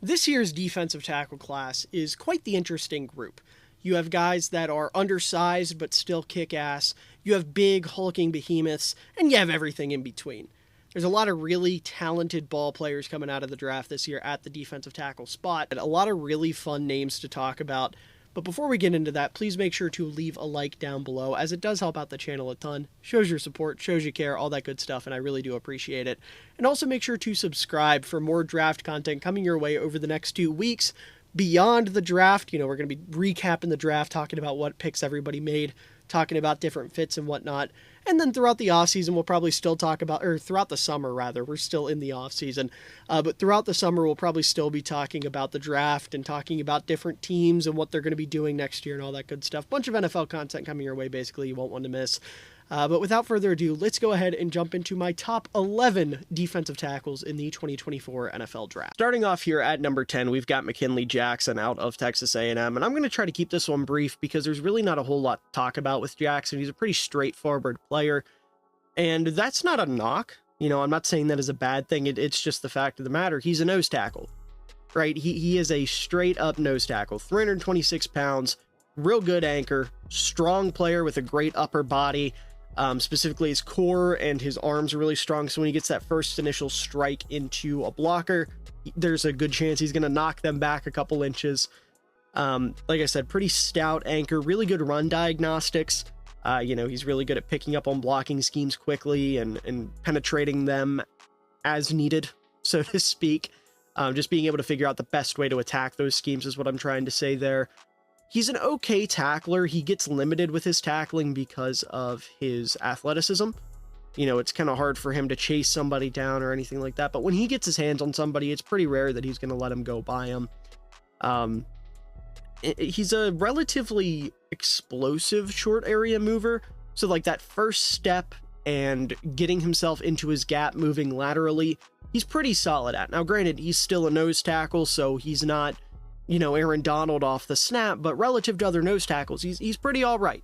This year's defensive tackle class is quite the interesting group. You have guys that are undersized but still kick ass, you have big, hulking behemoths, and you have everything in between. There's a lot of really talented ball players coming out of the draft this year at the defensive tackle spot, and a lot of really fun names to talk about. But before we get into that, please make sure to leave a like down below, as it does help out the channel a ton. Shows your support, shows you care, all that good stuff, and I really do appreciate it. And also make sure to subscribe for more draft content coming your way over the next 2 weeks. Beyond the draft, we're going to be recapping the draft, talking about what picks everybody made, talking about different fits and whatnot. And then throughout the offseason, we'll probably still talk about, or throughout the summer, rather, we're still in the offseason, but throughout the summer, we'll probably still be talking about the draft and talking about different teams and what they're going to be doing next year and all that good stuff. Bunch of NFL content coming your way, basically, you won't want to miss. But without further ado, let's go ahead and jump into my top 11 defensive tackles in the 2024 NFL Draft. Starting off here at number 10, we've got McKinley Jackson out of Texas A&M, and I'm going to try to keep this one brief because there's really not a whole lot to talk about with Jackson. He's a pretty straightforward player, and that's not a knock. I'm not saying that is a bad thing. It's just the fact of the matter. He's a nose tackle, right? He is a straight-up nose tackle, 326 pounds, real good anchor, strong player with a great upper body. Specifically his core and his arms are really strong, so when he gets that first initial strike into a blocker, there's a good chance he's going to knock them back a couple inches. Like I said, pretty stout anchor, really good run diagnostics. He's really good at picking up on blocking schemes quickly and penetrating them as needed, so to speak. Just being able to figure out the best way to attack those schemes is what I'm trying to say there. He's an okay tackler. He gets limited with his tackling because of his athleticism. It's kind of hard for him to chase somebody down or anything like that. But when he gets his hands on somebody, it's pretty rare that he's going to let him go by him. He's a relatively explosive short area mover. So like that first step and getting himself into his gap, moving laterally, he's pretty solid at. Now, granted, he's still a nose tackle, so he's not Aaron Donald off the snap, but relative to other nose tackles, he's pretty all right.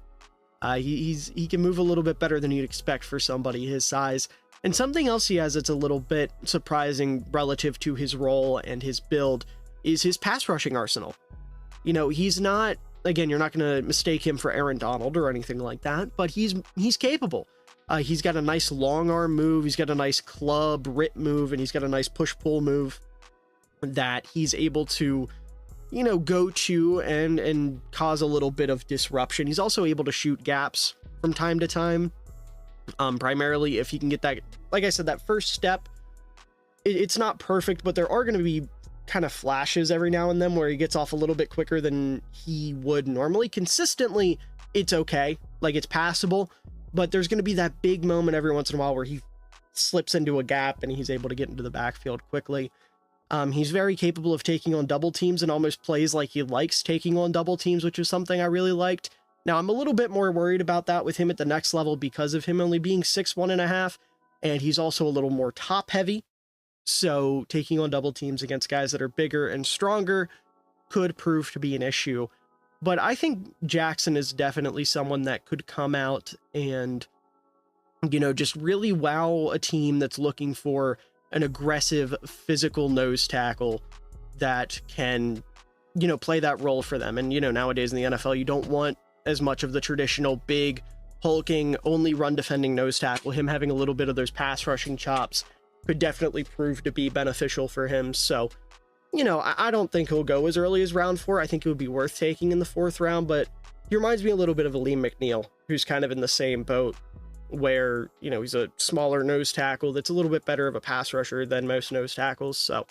He can move a little bit better than you'd expect for somebody his size. And something else he has that's a little bit surprising relative to his role and his build is his pass rushing arsenal. He's not, again, you're not going to mistake him for Aaron Donald or anything like that, but he's capable. He's got a nice long arm move, he's got a nice club rip move, and he's got a nice push pull move that he's able to go to and cause a little bit of disruption. He's also able to shoot gaps from time to time, primarily if he can get that, like I said, that first step. It's not perfect, but there are going to be kind of flashes every now and then where he gets off a little bit quicker than he would normally. Consistently, it's okay, like it's passable, but there's going to be that big moment every once in a while where he slips into a gap and he's able to get into the backfield quickly. He's very capable of taking on double teams and almost plays like he likes taking on double teams, which is something I really liked. Now, I'm a little bit more worried about that with him at the next level because of him only being 6'1.5", and he's also a little more top heavy. So taking on double teams against guys that are bigger and stronger could prove to be an issue. But I think Jackson is definitely someone that could come out and, just really wow a team that's looking for an aggressive physical nose tackle that can, play that role for them. And, nowadays in the NFL, you don't want as much of the traditional big, hulking, only run defending nose tackle. Him having a little bit of those pass rushing chops could definitely prove to be beneficial for him. So, I don't think he'll go as early as round 4. I think it would be worth taking in the 4th round, but he reminds me a little bit of Aleem McNeil, who's kind of in the same boat, where, he's a smaller nose tackle that's a little bit better of a pass rusher than most nose tackles. So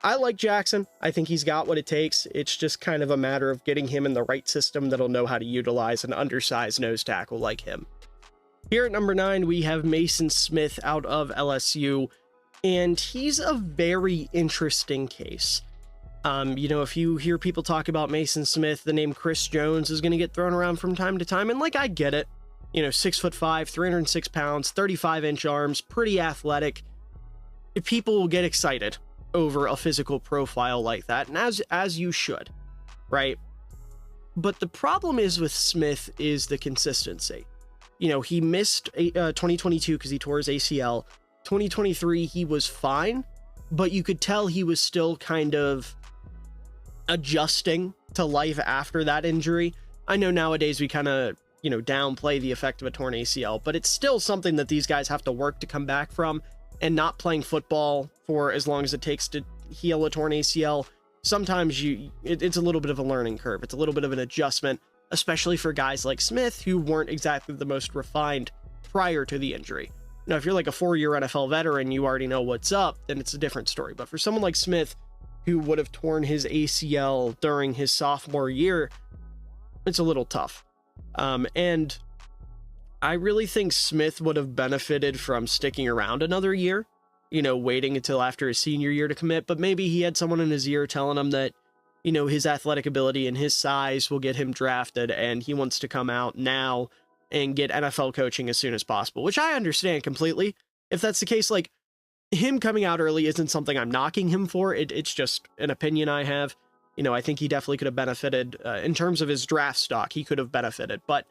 I like Jackson. I think he's got what it takes. It's just kind of a matter of getting him in the right system that'll know how to utilize an undersized nose tackle like him. Here at number 9, we have Mason Smith out of LSU, and he's a very interesting case. If you hear people talk about Mason Smith, the name Chris Jones is going to get thrown around from time to time, and I get it. 6'5", 306 pounds, 35-inch arms, pretty athletic. People will get excited over a physical profile like that, and as you should, right? But the problem is with Smith is the consistency. He missed 2022 because he tore his ACL. 2023, he was fine, but you could tell he was still kind of adjusting to life after that injury. I know nowadays we kind of, downplay the effect of a torn ACL, but it's still something that these guys have to work to come back from, and not playing football for as long as it takes to heal a torn ACL. Sometimes it's a little bit of a learning curve. It's a little bit of an adjustment, especially for guys like Smith, who weren't exactly the most refined prior to the injury. Now, if you're like a 4-year NFL veteran, you already know what's up, then it's a different story. But for someone like Smith, who would have torn his ACL during his sophomore year, it's a little tough. And I really think Smith would have benefited from sticking around another year, waiting until after his senior year to commit. But maybe he had someone in his ear telling him that, his athletic ability and his size will get him drafted, and he wants to come out now and get NFL coaching as soon as possible, which I understand completely. If that's the case, like, him coming out early isn't something I'm knocking him for. It's just an opinion I have. I think he definitely could have benefited in terms of his draft stock. He could have benefited, but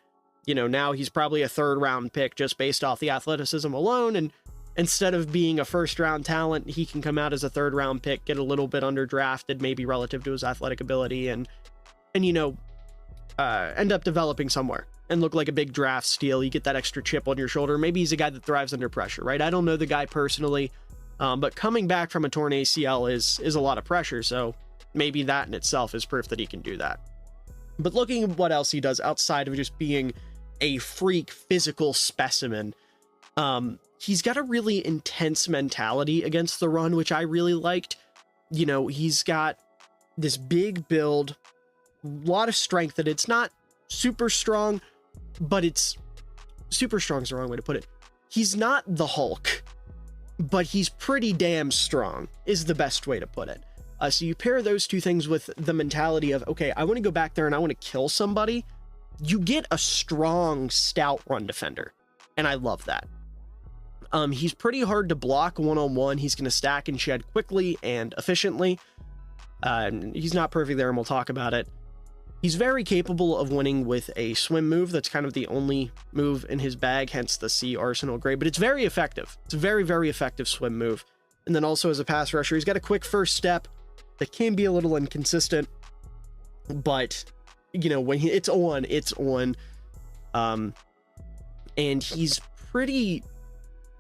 now he's probably a 3rd round pick just based off the athleticism alone. And instead of being a 1st round talent, he can come out as a 3rd round pick, get a little bit underdrafted, maybe relative to his athletic ability, and end up developing somewhere and look like a big draft steal. You get that extra chip on your shoulder. Maybe he's a guy that thrives under pressure, right? I don't know the guy personally, but coming back from a torn ACL is a lot of pressure. So maybe that in itself is proof that he can do that. But looking at what else he does outside of just being a freak physical specimen, he's got a really intense mentality against the run, which I really liked. He's got this big build, a lot of strength, that it's not super strong, but it's super strong is the wrong way to put it. He's not the Hulk, but he's pretty damn strong is the best way to put it. So you pair those two things with the mentality of, okay, I want to go back there and I want to kill somebody. You get a strong, stout run defender. And I love that. He's pretty hard to block one-on-one. He's going to stack and shed quickly and efficiently. He's not perfect there, and we'll talk about it. He's very capable of winning with a swim move. That's kind of the only move in his bag, hence the C Arsenal grade, but it's very effective. It's a very, very effective swim move. And then also as a pass rusher, he's got a quick first step that can be a little inconsistent, but when it's on. And he's pretty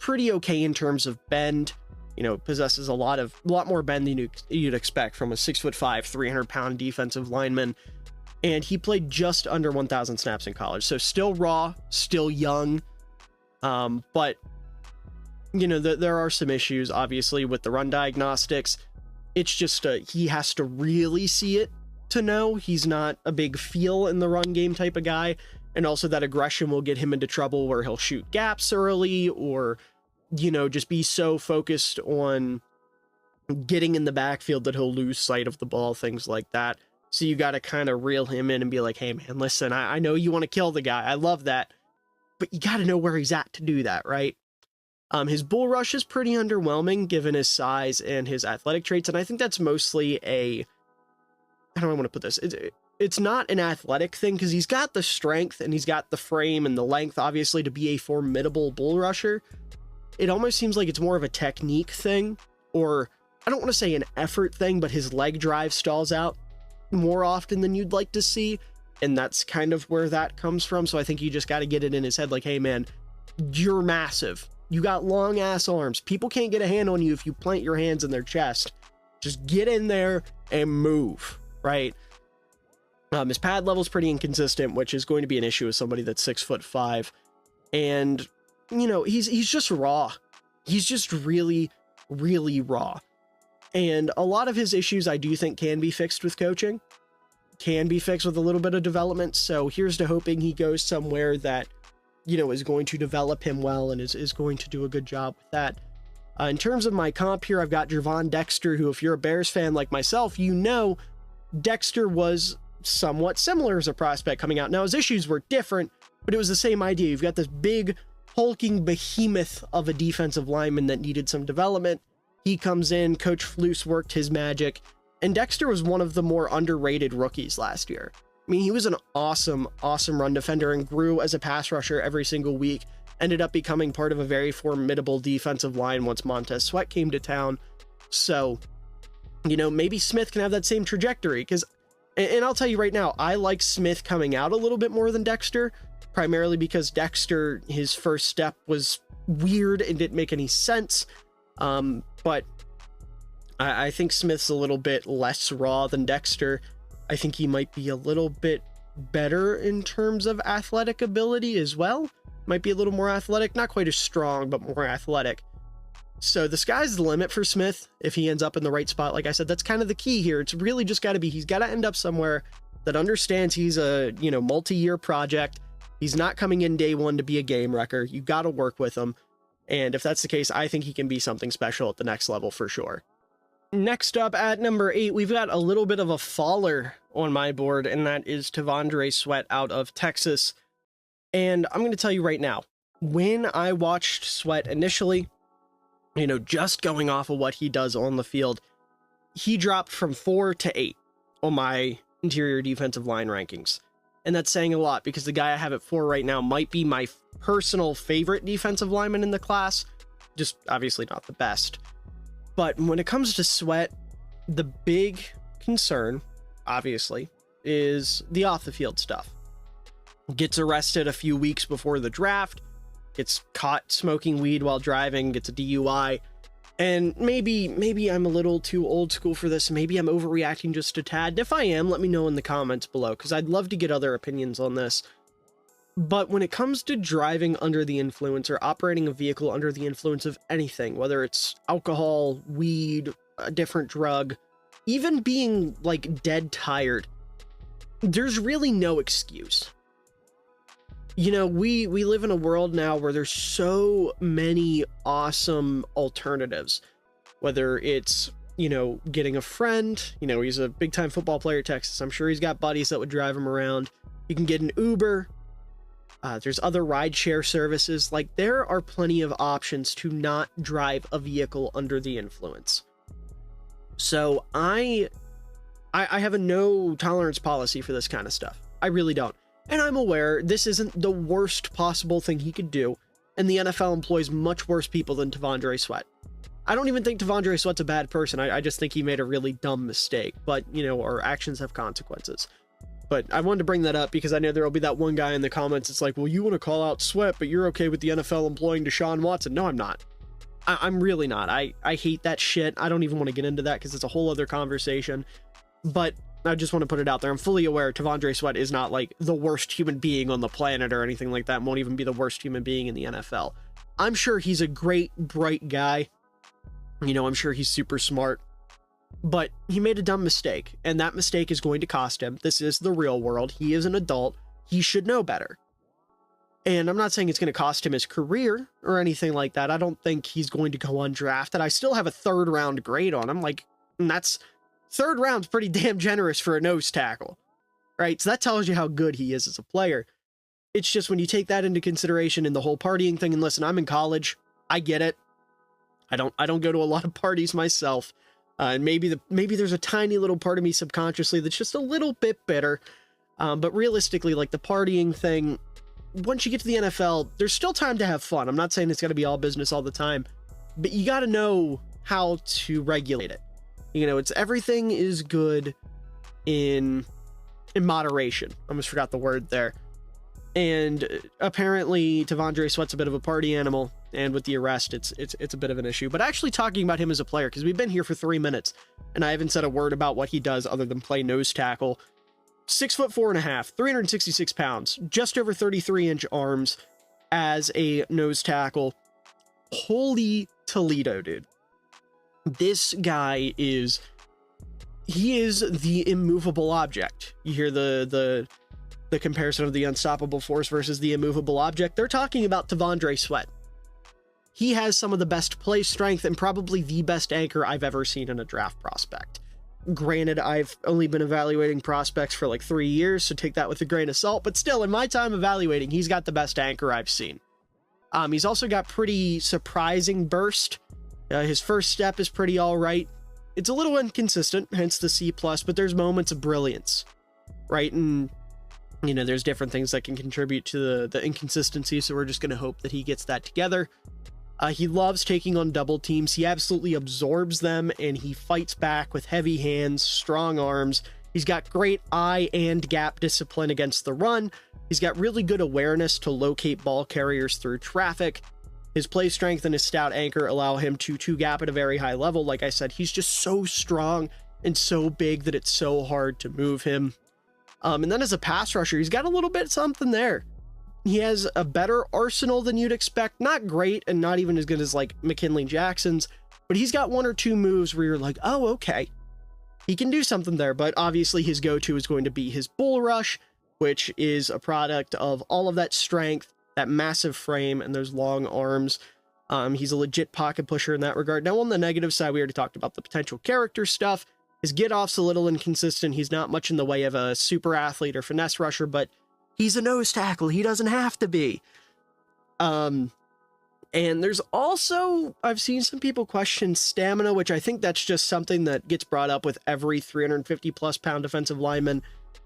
okay in terms of bend. Possesses a lot more bend than you'd expect from a 6'5", 300-pound defensive lineman. And he played just under 1,000 snaps in college, so still raw, still young. But there are some issues, obviously, with the run diagnostics. It's just he has to really see it to know. He's not a big feel in the run game type of guy. And also that aggression will get him into trouble where he'll shoot gaps early, or, just be so focused on getting in the backfield that he'll lose sight of the ball, things like that. So you got to kind of reel him in and be like, hey man, listen, I know you want to kill the guy. I love that, but you got to know where he's at to do that, right? His bull rush is pretty underwhelming given his size and his athletic traits. And I think that's mostly how do I want to put this? It's not an athletic thing, because he's got the strength and he's got the frame and the length, obviously, to be a formidable bull rusher. It almost seems like it's more of a technique thing, or I don't want to say an effort thing, but his leg drive stalls out more often than you'd like to see. And that's kind of where that comes from. So I think you just got to get it in his head like, hey man, you're massive. You got long ass arms. People can't get a hand on you if you plant your hands in their chest. Just get in there and move, right? His pad level is pretty inconsistent, which is going to be an issue with somebody that's 6'5". And, he's just raw. He's just really, really raw. And a lot of his issues I do think can be fixed with coaching, can be fixed with a little bit of development. So here's to hoping he goes somewhere that, is going to develop him well and is going to do a good job with that. In terms of my comp here, I've got Gervon Dexter, who, if you're a Bears fan like myself, Dexter was somewhat similar as a prospect coming out. Now, his issues were different, but it was the same idea. You've got this big, hulking behemoth of a defensive lineman that needed some development. He comes in, Coach Flus worked his magic, and Dexter was one of the more underrated rookies last year. I mean, he was an awesome run defender and grew as a pass rusher every single week. Ended up becoming part of a very formidable defensive line once Montez Sweat came to town. So, maybe Smith can have that same trajectory, because, and I'll tell you right now, I like Smith coming out a little bit more than Dexter, primarily because Dexter, his first step was weird and didn't make any sense. But I think Smith's a little bit less raw than Dexter. I think he might be a little bit better in terms of athletic ability as well. Might be a little more athletic, not quite as strong, but more athletic. So the sky's the limit for Smith if he ends up in the right spot. Like I said, that's kind of the key here. It's really just got to be, he's got to end up somewhere that understands he's a, multi-year project. He's not coming in day one to be a game wrecker. You got to work with him. And if that's the case, I think he can be something special at the next level for sure. Next up at number 8, we've got a little bit of a faller on my board, and that is T'Vondre Sweat out of Texas. And I'm going to tell you right now, when I watched Sweat initially, just going off of what he does on the field, he dropped from 4 to 8 on my interior defensive line rankings. And that's saying a lot, because the guy I have at 4 right now might be my personal favorite defensive lineman in the class. Just obviously not the best. But when it comes to Sweat, the big concern, obviously, is the off the field stuff. Gets arrested a few weeks before the draft, gets caught smoking weed while driving, gets a DUI. And maybe I'm a little too old school for this. Maybe I'm overreacting just a tad. If I am, let me know in the comments below, because I'd love to get other opinions on this. But when it comes to driving under the influence or operating a vehicle under the influence of anything, whether it's alcohol, weed, a different drug, even being like dead tired, there's really no excuse. We live in a world now where there's so many awesome alternatives, whether it's, getting a friend, he's a big time football player at Texas. I'm sure he's got buddies that would drive him around. You can get an Uber. There's other rideshare services. Like, there are plenty of options to not drive a vehicle under the influence. So I have a no tolerance policy for this kind of stuff. I really don't. And I'm aware this isn't the worst possible thing he could do, and the NFL employs much worse people than T'Vondre Sweat. I don't even think T'Vondre Sweat's a bad person. I just think he made a really dumb mistake. But, our actions have consequences. But I wanted to bring that up because I know there will be that one guy in the comments. It's like, well, you want to call out Sweat, but you're okay with the NFL employing Deshaun Watson. No, I'm not. I'm really not. I hate that shit. I don't even want to get into that because it's a whole other conversation. But I just want to put it out there. I'm fully aware T'Vondre Sweat is not like the worst human being on the planet or anything like that. Won't even be the worst human being in the NFL. I'm sure he's a great, bright guy. I'm sure he's super smart. But he made a dumb mistake, and that mistake is going to cost him. This is the real world. He is an adult. He should know better. And I'm not saying it's going to cost him his career or anything like that. I don't think he's going to go undrafted. I still have a 3rd round grade on him. And that's 3rd round's pretty damn generous for a nose tackle, right? So that tells you how good he is as a player. It's just when you take that into consideration and the whole partying thing, and listen, I'm in college. I get it. I don't go to a lot of parties myself. And maybe there's a tiny little part of me subconsciously that's just a little bit bitter. But realistically, like the partying thing, once you get to the NFL, there's still time to have fun. I'm not saying it's got to be all business all the time, but you got to know how to regulate it. It's everything is good in moderation. I almost forgot the word there. And apparently T'Vondre Sweat's a bit of a party animal, and with the arrest, it's a bit of an issue. But actually talking about him as a player, because we've been here for 3 minutes, and I haven't said a word about what he does other than play nose tackle. 6'4.5", 366 pounds, just over 33-inch arms as a nose tackle. Holy Toledo, dude. This guy is the immovable object. You hear the comparison of the unstoppable force versus the immovable object. They're talking about T'Vondre Sweat. He has some of the best play strength and probably the best anchor I've ever seen in a draft prospect. Granted, I've only been evaluating prospects for like 3 years, so take that with a grain of salt, but still, in my time evaluating, he's got the best anchor I've seen. He's also got pretty surprising burst. His first step is pretty all right. It's a little inconsistent, hence the C+, but there's moments of brilliance, right? And there's different things that can contribute to the inconsistency, so we're just going to hope that he gets that together. He loves taking on double teams. He absolutely absorbs them, and he fights back with heavy hands, strong arms. He's got great eye and gap discipline against the run. He's got really good awareness to locate ball carriers through traffic. His play strength and his stout anchor allow him to two-gap at a very high level. Like I said, he's just so strong and so big that it's so hard to move him. And then as a pass rusher, he's got a little bit something there. He has a better arsenal than you'd expect. Not great and not even as good as like McKinley Jackson's, but he's got one or two moves where you're like, oh, okay, he can do something there. But obviously his go-to is going to be his bull rush, which is a product of all of that strength, that massive frame, and those long arms. He's a legit pocket pusher in that regard. Now, on the negative side, we already talked about the potential character stuff. His get-off's a little inconsistent. He's not much in the way of a super athlete or finesse rusher, but he's a nose tackle. He doesn't have to be. And there's also, I've seen some people question stamina, which I think that's just something that gets brought up with every 350-plus pound defensive lineman.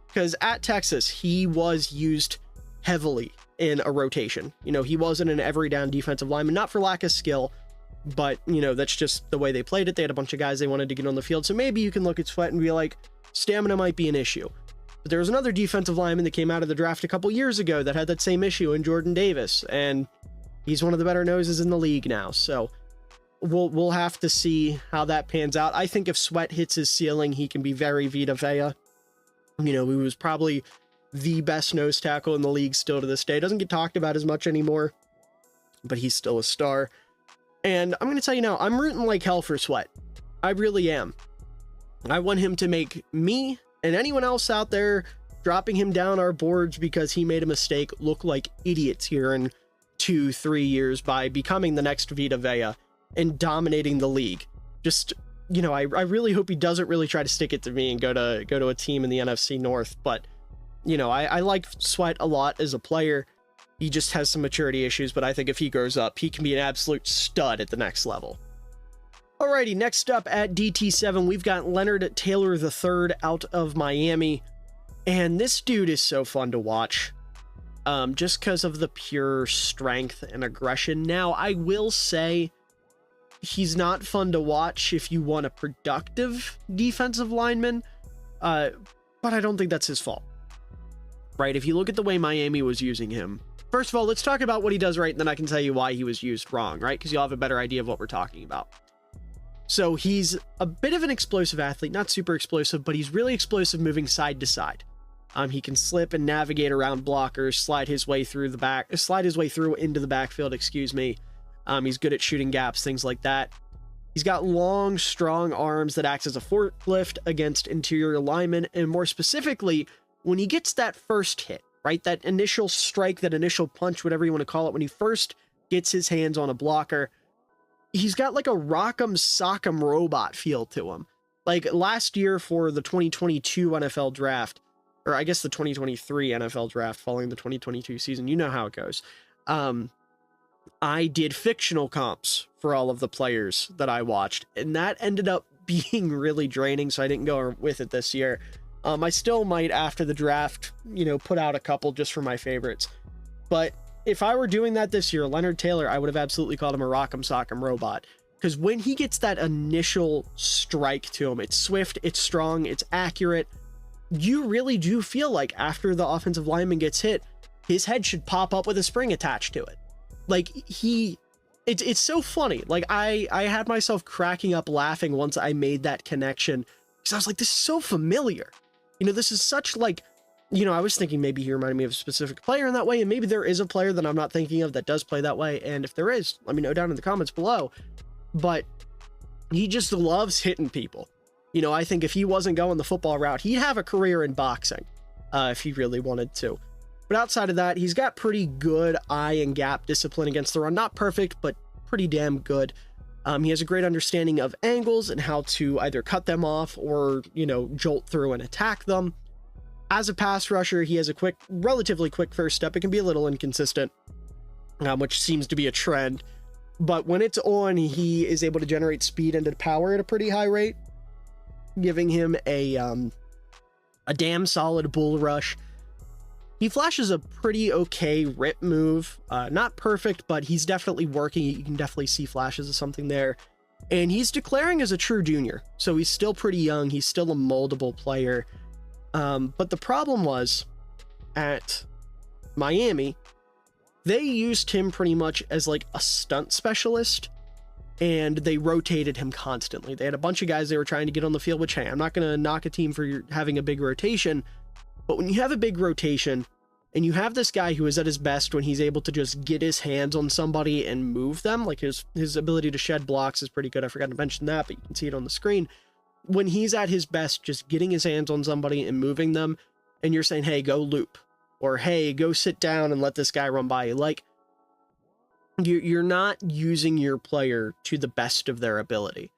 Because at Texas, he was used heavily in a rotation. You know, he wasn't an every down defensive lineman, not for lack of skill, but, you know, that's just the way they played it. They had a bunch of guys they wanted to get on the field. So maybe you can look at Sweat and be like, stamina might be an issue. But there was another defensive lineman that came out of the draft a couple years ago that had that same issue in Jordan Davis, and he's one of the better noses in the league now. So we'll have to see how that pans out. I think if Sweat hits his ceiling, he can be very Vita Vea. You know, he was probably the best nose tackle in the league still to this day. Doesn't get talked about as much anymore, but he's still a star. And I'm going to tell you now, I'm rooting like hell for Sweat. I really am. I want him to make me and anyone else out there dropping him down our boards because he made a mistake look like idiots here in 2-3 years by becoming the next Vita Vea and dominating the league. Just, you know, I really hope he doesn't really try to stick it to me and go to a team in the NFC North. But, you know, I like Sweat a lot as a player. He just has some maturity issues, but I think if he grows up, he can be an absolute stud at the next level. Alrighty, next up at DT7, we've got Leonard Taylor III out of Miami. And this dude is so fun to watch, just because of the pure strength and aggression. Now, I will say he's not fun to watch if you want a productive defensive lineman, but I don't think that's his fault. Right? If you look at the way Miami was using him, first of all, let's talk about what he does right, and then I can tell you why he was used wrong, right? Because you'll have a better idea of what we're talking about. So he's a bit of an explosive athlete, not super explosive, but he's really explosive moving side to side. He can slip and navigate around blockers, slide his way through into the backfield, excuse me. He's good at shooting gaps, things like that. He's got long, strong arms that acts as a forklift against interior linemen, and more specifically, when he gets that first hit, right? That initial strike, that initial punch, whatever you want to call it, when he first gets his hands on a blocker, he's got like a Rock'em Sock'em robot feel to him. Like last year for the 2022 NFL draft, or I guess the 2023 NFL draft following the 2022 season, you know how it goes. I did fictional comps for all of the players that I watched, and that ended up being really draining, so I didn't go with it this year. I still might, after the draft, you know, put out a couple just for my favorites. But if I were doing that this year, Leonard Taylor, I would have absolutely called him a Rock'em Sock'em robot. Because when he gets that initial strike to him, it's swift, it's strong, it's accurate. You really do feel like after the offensive lineman gets hit, his head should pop up with a spring attached to it. Like it's so funny. Like I had myself cracking up laughing once I made that connection. Because I was like, this is so familiar. You know, this is such like, you know, I was thinking maybe he reminded me of a specific player in that way, and maybe there is a player that I'm not thinking of that does play that way, and if there is, let me know down in the comments below. But he just loves hitting people. You know, I think if he wasn't going the football route, he'd have a career in boxing, if he really wanted to. But outside of that, he's got pretty good eye and gap discipline against the run. Not perfect, but pretty damn good. He has a great understanding of angles and how to either cut them off or, you know, jolt through and attack them. As a pass rusher, he has a relatively quick first step. It can be a little inconsistent, which seems to be a trend. But when it's on, he is able to generate speed and power at a pretty high rate, giving him a damn solid bull rush. He flashes a pretty okay rip move. Not perfect, but he's definitely working. You can definitely see flashes of something there. And he's declaring as a true junior. So he's still pretty young. He's still a moldable player. But the problem was at Miami, they used him pretty much as like a stunt specialist, and they rotated him constantly. They had a bunch of guys they were trying to get on the field, which, hey, I'm not going to knock a team for having a big rotation, but when you have a big rotation and you have this guy who is at his best when he's able to just get his hands on somebody and move them, like his ability to shed blocks is pretty good. I forgot to mention that, but you can see it on the screen. When he's at his best, just getting his hands on somebody and moving them, and you're saying, hey, go loop, or hey, go sit down and let this guy run by you. Like, you're not using your player to the best of their ability.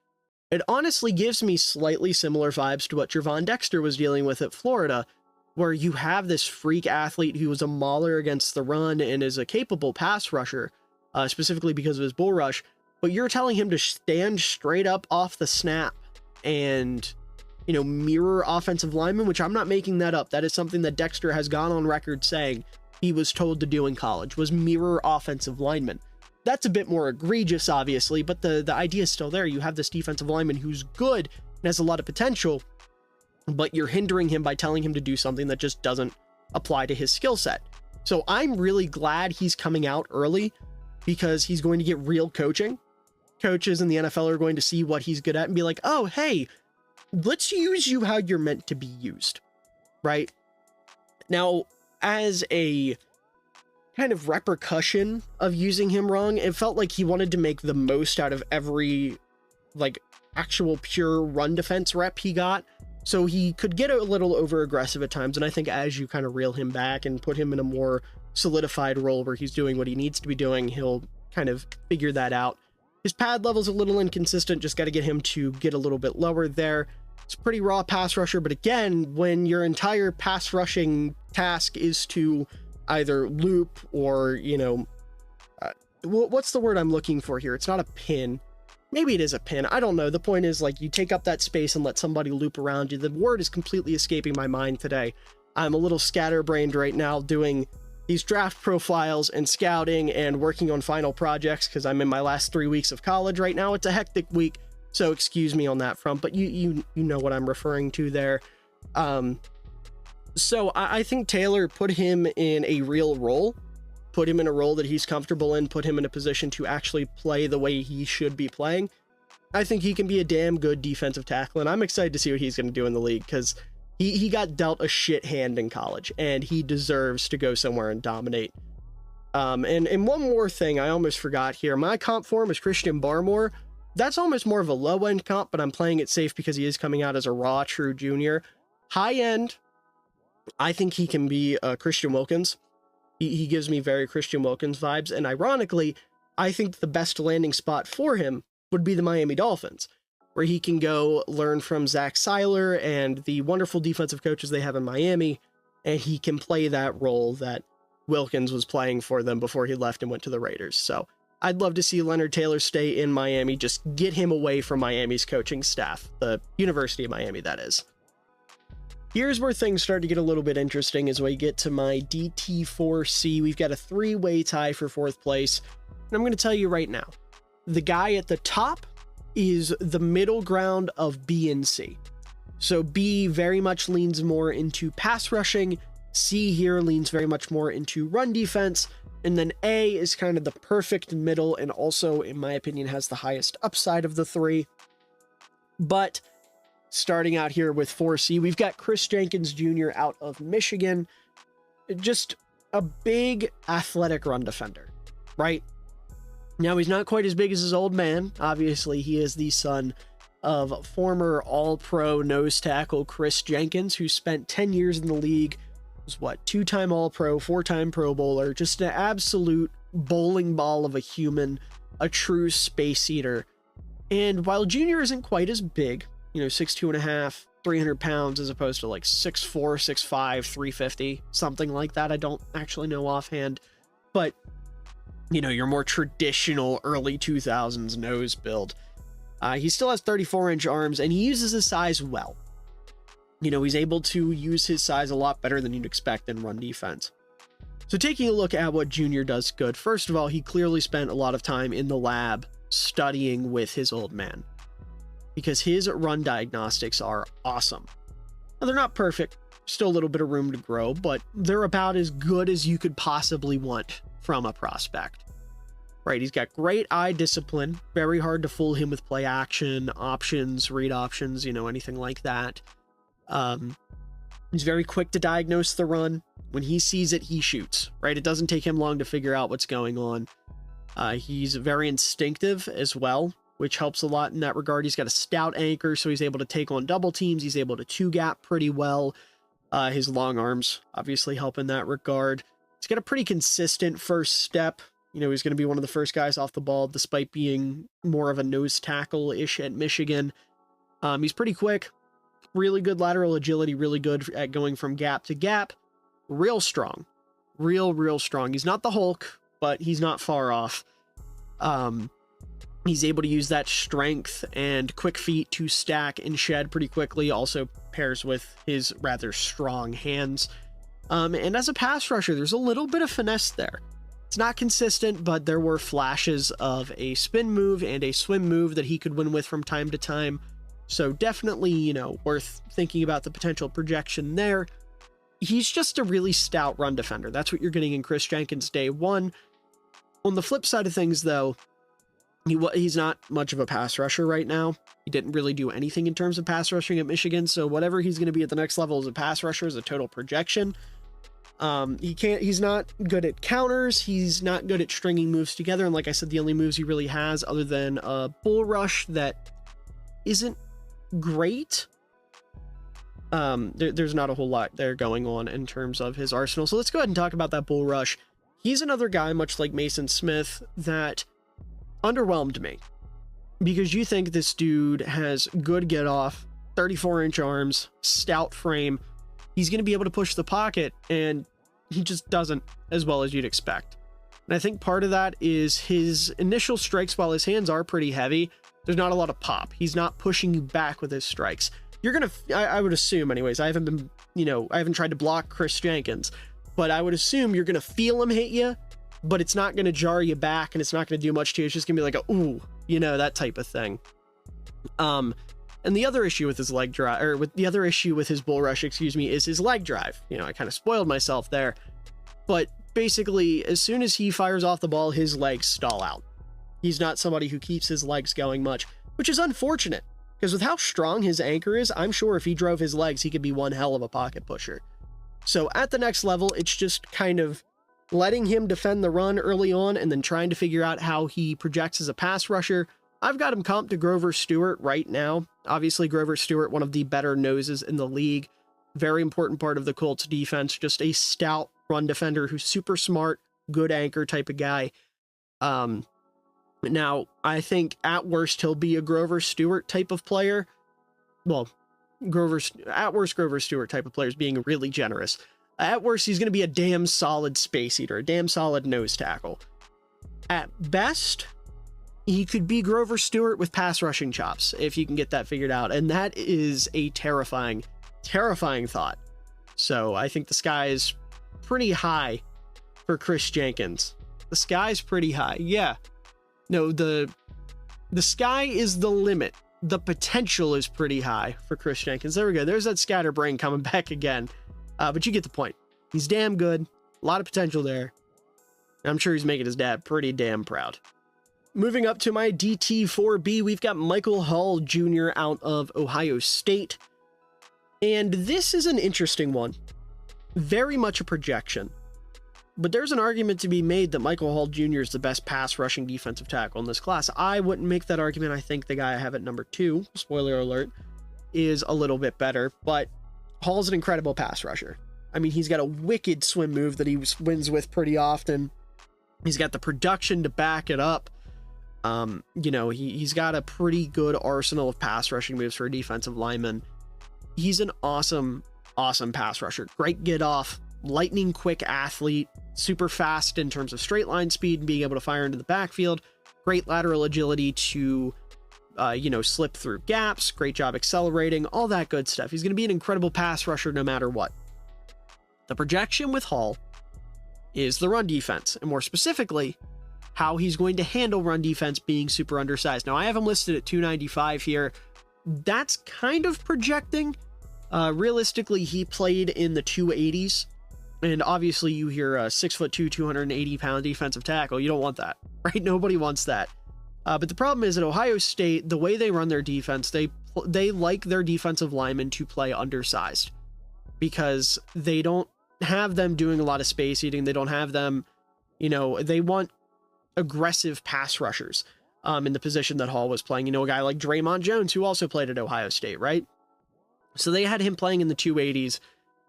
It honestly gives me slightly similar vibes to what Gervon Dexter was dealing with at Florida, where you have this freak athlete who was a mauler against the run and is a capable pass rusher, specifically because of his bull rush, but you're telling him to stand straight up off the snap and, you know, mirror offensive linemen, which I'm not making that up. That is something that Dexter has gone on record saying he was told to do in college, was mirror offensive linemen. That's a bit more egregious, obviously, but the idea is still there. You have this defensive lineman who's good and has a lot of potential, but you're hindering him by telling him to do something that just doesn't apply to his skill set. So I'm really glad he's coming out early, because he's going to get real coaching. Coaches in the NFL are going to see what he's good at and be like, oh, hey, let's use you how you're meant to be used, right? Now, as a kind of repercussion of using him wrong, it felt like he wanted to make the most out of every, like, actual pure run defense rep he got. So he could get a little over aggressive at times. And I think as you kind of reel him back and put him in a more solidified role where he's doing what he needs to be doing, he'll kind of figure that out. His pad level's a little inconsistent. Just got to get him to get a little bit lower there. It's a pretty raw pass rusher. But again, when your entire pass rushing task is to either loop or, you know, what's the word I'm looking for here? It's not a pin. Maybe it is a pin. I don't know. The point is, like, you take up that space and let somebody loop around you. The word is completely escaping my mind today. I'm a little scatterbrained right now doing these draft profiles and scouting and working on final projects because I'm in my last 3 weeks of college right now. It's a hectic week, so excuse me on that front, but you know what I'm referring to there. So I think Taylor put him in a real role, put him in a role that he's comfortable in, put him in a position to actually play the way he should be playing. I think he can be a damn good defensive tackle, and I'm excited to see what he's going to do in the league, because he got dealt a shit hand in college, and he deserves to go somewhere and dominate. And one more thing I almost forgot here. My comp for him is Christian Barmore. That's almost more of a low-end comp, but I'm playing it safe because he is coming out as a raw, true junior. High-end, I think he can be Christian Wilkins. He gives me very Christian Wilkins vibes, and ironically, I think the best landing spot for him would be the Miami Dolphins, where he can go learn from Zach Seiler and the wonderful defensive coaches they have in Miami, and he can play that role that Wilkins was playing for them before he left and went to the Raiders. So I'd love to see Leonard Taylor stay in Miami, just get him away from Miami's coaching staff, the University of Miami, that is. Here's where things start to get a little bit interesting as we get to my DT4C. We've got a three-way tie for fourth place, and I'm going to tell you right now, the guy at the top is the middle ground of B and C. So B very much leans more into pass rushing, C here leans very much more into run defense, and then A is kind of the perfect middle and also, in my opinion, has the highest upside of the three. But starting out here with 4C, we've got Chris Jenkins Jr. out of Michigan. Just a big athletic run defender, right? Now, he's not quite as big as his old man. Obviously, he is the son of former All-Pro nose tackle Chris Jenkins, who spent 10 years in the league, was what, 2-time All-Pro, 4-time Pro Bowler, just an absolute bowling ball of a human, a true space eater. And while Junior isn't quite as big, 6'2.5", 300 pounds, as opposed to like 6'4", 6'5", 350, something like that. I don't actually know offhand, but your more traditional early 2000s nose build. He still has 34-inch arms, and he uses his size well. He's able to use his size a lot better than you'd expect in run defense. So taking a look at what Junior does good, first of all, he clearly spent a lot of time in the lab studying with his old man, because his run diagnostics are awesome. Now, they're not perfect, still a little bit of room to grow, but they're about as good as you could possibly want from a prospect. Right, he's got great eye discipline, very hard to fool him with play action, options, read options, anything like that. He's very quick to diagnose the run. When he sees it, he shoots, right? It doesn't take him long to figure out what's going on. He's very instinctive as well, which helps a lot in that regard. He's got a stout anchor, so he's able to take on double teams. He's able to two-gap pretty well. His long arms obviously help in that regard. He's got a pretty consistent first step. He's going to be one of the first guys off the ball, despite being more of a nose tackle-ish at Michigan. He's pretty quick, really good lateral agility, really good at going from gap to gap. Real strong, real strong. He's not the Hulk, but he's not far off. He's able to use that strength and quick feet to stack and shed pretty quickly. Also pairs with his rather strong hands. And as a pass rusher, there's a little bit of finesse there. It's not consistent, but there were flashes of a spin move and a swim move that he could win with from time to time. So definitely, worth thinking about the potential projection there. He's just a really stout run defender. That's what you're getting in Kris Jenkins day one. On the flip side of things, though, he's not much of a pass rusher right now. He didn't really do anything in terms of pass rushing at Michigan. So whatever he's going to be at the next level as a pass rusher is a total projection. He's not good at counters. He's not good at stringing moves together. And like I said, the only moves he really has other than a bull rush that isn't great. There's not a whole lot there going on in terms of his arsenal. So let's go ahead and talk about that bull rush. He's another guy, much like Mason Smith, that underwhelmed me, because you think this dude has good get off, 34-inch arms, stout frame. He's going to be able to push the pocket, and he just doesn't as well as you'd expect. And I think part of that is his initial strikes, while his hands are pretty heavy, there's not a lot of pop. He's not pushing you back with his strikes. You're going to, I would assume anyways, I haven't tried to block Kris Jenkins, but I would assume you're going to feel him hit you, but it's not going to jar you back and it's not going to do much to you. It's just going to be like a, ooh, that type of thing. And the other issue with his leg drive, or with the other issue with his bull rush, is his leg drive. I kind of spoiled myself there, but basically as soon as he fires off the ball, his legs stall out. He's not somebody who keeps his legs going much, which is unfortunate, because with how strong his anchor is, I'm sure if he drove his legs, he could be one hell of a pocket pusher. So at the next level, it's just kind of letting him defend the run early on and then trying to figure out how he projects as a pass rusher. I've got him comped to Grover Stewart right now. Obviously, Grover Stewart, one of the better noses in the league. Very important part of the Colts defense. Just a stout run defender who's super smart, good anchor type of guy. Now, I think at worst, he'll be a Grover Stewart type of player. Well, at worst, Grover Stewart type of player is being really generous. At worst, he's going to be a damn solid space eater, a damn solid nose tackle. At best, he could be Grover Stewart with pass rushing chops, if you can get that figured out. And that is a terrifying thought. So I think the sky is pretty high for Kris Jenkins. The sky's pretty high. Yeah. No, the sky is the limit. The potential is pretty high for Kris Jenkins. There we go. There's that scatterbrain coming back again. But you get the point. He's damn good. A lot of potential there. I'm sure he's making his dad pretty damn proud. Moving up to my DT4B, we've got Michael Hall Jr. out of Ohio State. And this is an interesting one. Very much a projection. But there's an argument to be made that Michael Hall Jr. is the best pass rushing defensive tackle in this class. I wouldn't make that argument. I think the guy I have at number 2, spoiler alert, is a little bit better. But Hall's an incredible pass rusher. I mean, he's got a wicked swim move that he wins with pretty often. He's got the production to back it up. He's got a pretty good arsenal of pass rushing moves for a defensive lineman. He's an awesome pass rusher. Great get off, lightning quick athlete, super fast in terms of straight line speed and being able to fire into the backfield. Great lateral agility to slip through gaps, great job accelerating, all that good stuff. He's going to be an incredible pass rusher no matter what. The projection with Hall is the run defense, and more specifically, how he's going to handle run defense being super undersized. Now, I have him listed at 295 here. That's kind of projecting. Realistically, he played in the 280s, and obviously you hear a 6'2", 280-pound defensive tackle. You don't want that, right? Nobody wants that. But the problem is at Ohio State, the way they run their defense, they like their defensive linemen to play undersized because they don't have them doing a lot of space eating. They don't have them, they want aggressive pass rushers in the position that Hall was playing. A guy like Draymond Jones, who also played at Ohio State, right? So they had him playing in the 280s,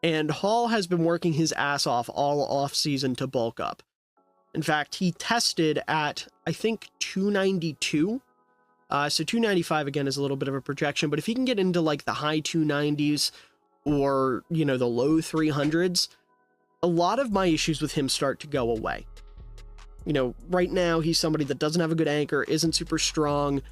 and Hall has been working his ass off all offseason to bulk up. In fact, he tested at, I think, 292. So 295, again, is a little bit of a projection, but if he can get into like the high 290s or, the low 300s, a lot of my issues with him start to go away. Right now, he's somebody that doesn't have a good anchor, isn't super strong.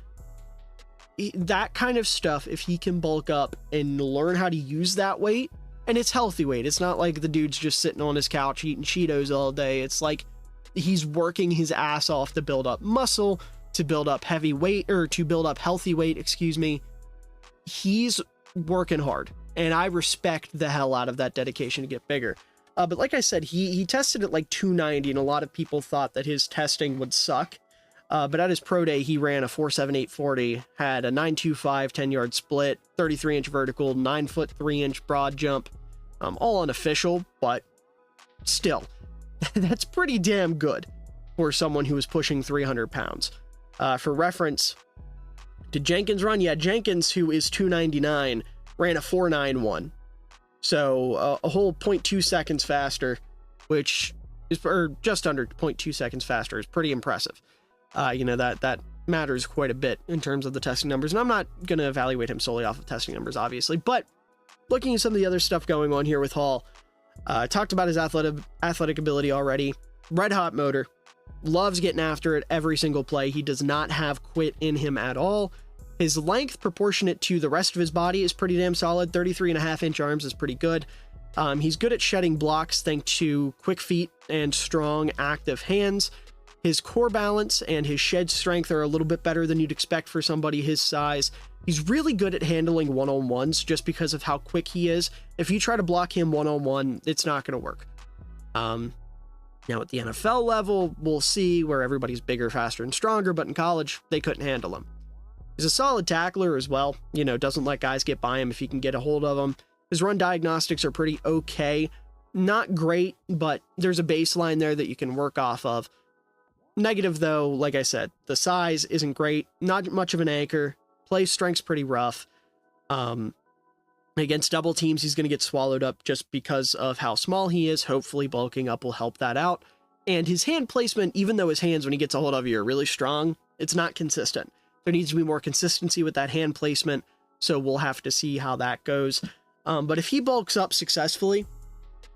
That kind of stuff, if he can bulk up and learn how to use that weight, and it's healthy weight. It's not like the dude's just sitting on his couch eating Cheetos all day. It's like he's working his ass off to build up muscle, to build up heavy weight, or to build up healthy weight, He's working hard, and I respect the hell out of that dedication to get bigger. But like I said, he tested at like 290, and a lot of people thought that his testing would suck. But at his pro day, he ran a 4.78 40, had a 9.25 10-yard split, 33-inch vertical, 9-foot 3-inch broad jump, all unofficial, but still, that's pretty damn good for someone who was pushing 300 pounds. For reference, did Jenkins run? Yeah, Jenkins, who is 299, ran a 4.91. So a whole 0.2 seconds faster, which is, or just under 0.2 seconds faster, is pretty impressive. That matters quite a bit in terms of the testing numbers. And I'm not going to evaluate him solely off of testing numbers, obviously, but looking at some of the other stuff going on here with Hall, talked about his athletic ability already. Red hot motor, loves getting after it every single play. He does not have quit in him at all. His length proportionate to the rest of his body is pretty damn solid. 33.5-inch arms is pretty good. He's good at shedding blocks thanks to quick feet and strong, active hands. His core balance and his shed strength are a little bit better than you'd expect for somebody his size. He's really good at handling one-on-ones just because of how quick he is. If you try to block him one-on-one, it's not going to work. Now at the NFL level, we'll see where everybody's bigger, faster, and stronger, but in college, they couldn't handle him. He's a solid tackler as well, doesn't let guys get by him if he can get a hold of them. His run diagnostics are pretty okay. Not great, but there's a baseline there that you can work off of. Negative though, like I said, the size isn't great, not much of an anchor, play strength's pretty rough. Against double teams, he's going to get swallowed up just because of how small he is. Hopefully bulking up will help that out. And his hand placement, even though his hands, when he gets a hold of you, are really strong, it's not consistent. There needs to be more consistency with that hand placement, so we'll have to see how that goes. But if he bulks up successfully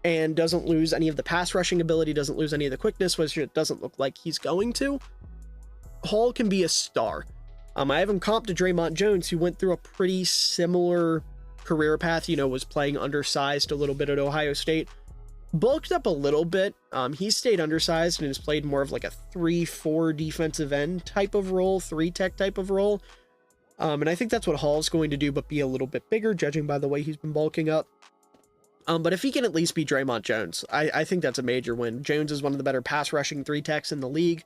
and doesn't lose any of the pass rushing ability, doesn't lose any of the quickness, which it doesn't look like he's going to, Hall can be a star. I have him comped to Draymond Jones, who went through a pretty similar career path, was playing undersized a little bit at Ohio State. Bulked up a little bit. He stayed undersized and has played more of like a 3-4 defensive end type of role, 3-tech type of role. And I think that's what Hall's going to do, but be a little bit bigger, judging by the way he's been bulking up. But if he can at least be Draymond Jones, I think that's a major win. Jones is one of the better pass rushing 3-techs in the league,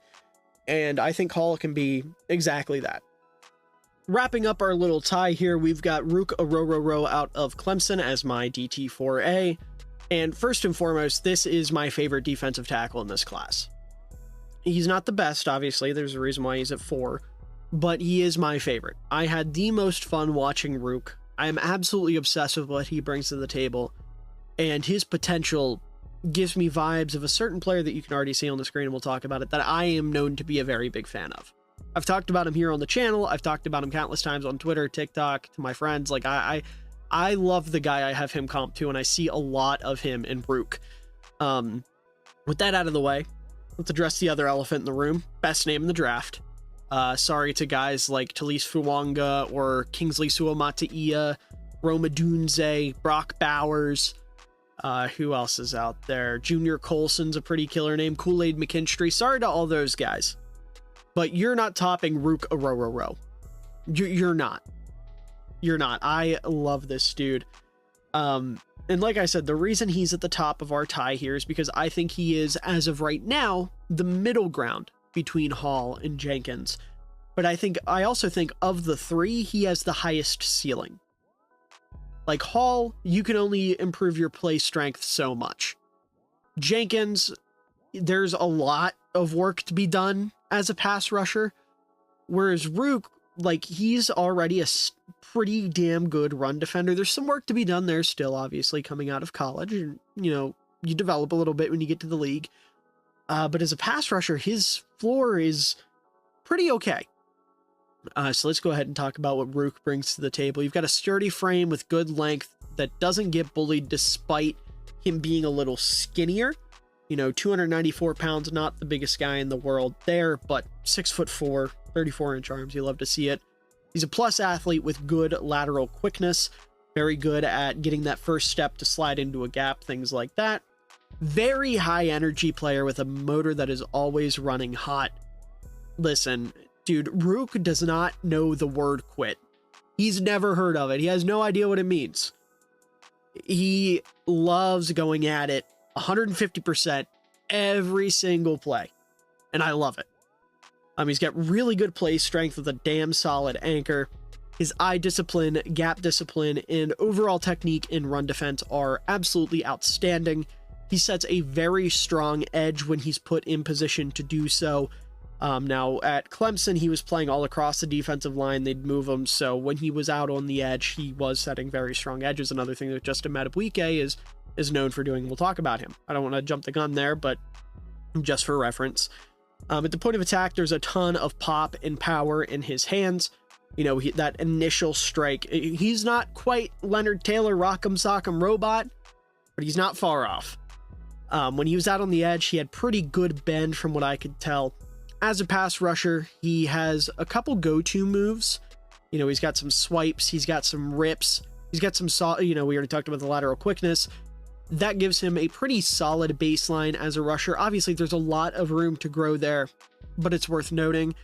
and I think Hall can be exactly that. Wrapping up our little tie here, we've got Ruke Orhorhoro out of Clemson as my DT4A. And first and foremost, this is my favorite defensive tackle in this class. He's not the best, obviously. There's a reason why he's at 4, but he is my favorite. I had the most fun watching Ruke. I am absolutely obsessed with what he brings to the table, and his potential gives me vibes of a certain player that you can already see on the screen, and we'll talk about it, that I am known to be a very big fan of. I've talked about him here on the channel. I've talked about him countless times on Twitter, TikTok, to my friends. Like, I love the guy I have him comp to, and I see a lot of him in Ruke. With that out of the way, let's address the other elephant in the room. Best name in the draft. Sorry to guys like Talise Fuanga or Kingsley Suamataia, Roma Dunze, Brock Bowers. Who else is out there? Junior Colson's a pretty killer name. Kool-Aid McKinstry. Sorry to all those guys. But you're not topping Rook Arororo. You're not. You're not. I love this dude. And like I said, the reason he's at the top of our tie here is because I think he is, as of right now, the middle ground between Hall and Jenkins. But I also think of the three, he has the highest ceiling. Like Hall, you can only improve your play strength so much. Jenkins, there's a lot of work to be done as a pass rusher. Whereas Rook, like, he's already a pretty damn good run defender. There's some work to be done there still, obviously, coming out of college. And, you know, you develop a little bit when you get to the league. But as a pass rusher, his floor is pretty okay. So let's go ahead and talk about what Rook brings to the table. You've got a sturdy frame with good length that doesn't get bullied despite him being a little skinnier. You know, 294 pounds, not the biggest guy in the world there, but 6'4", 34-inch arms. You love to see it. He's a plus athlete with good lateral quickness. Very good at getting that first step to slide into a gap, things like that. Very high energy player with a motor that is always running hot. Listen, dude, Rook does not know the word quit. He's never heard of it. He has no idea what it means. He loves going at it 150% every single play. And I love it. He's got really good play strength with a damn solid anchor. His eye discipline, gap discipline, and overall technique in run defense are absolutely outstanding. He sets a very strong edge when he's put in position to do so. Now, at Clemson, he was playing all across the defensive line. They'd move him, so when he was out on the edge, he was setting very strong edges. Another thing that Justin Madubuike is known for doing. We'll talk about him. I don't want to jump the gun there, but just for reference. At the point of attack, there's a ton of pop and power in his hands. You know, that initial strike. He's not quite Leonard Taylor, Rock'em Sock'em Robot, but he's not far off. When he was out on the edge, he had pretty good bend from what I could tell. As a pass rusher, he has a couple go-to moves. You know, he's got some swipes, he's got some rips, he's got some, we already talked about the lateral quickness. That gives him a pretty solid baseline as a rusher. Obviously, there's a lot of room to grow there, but it's worth noting.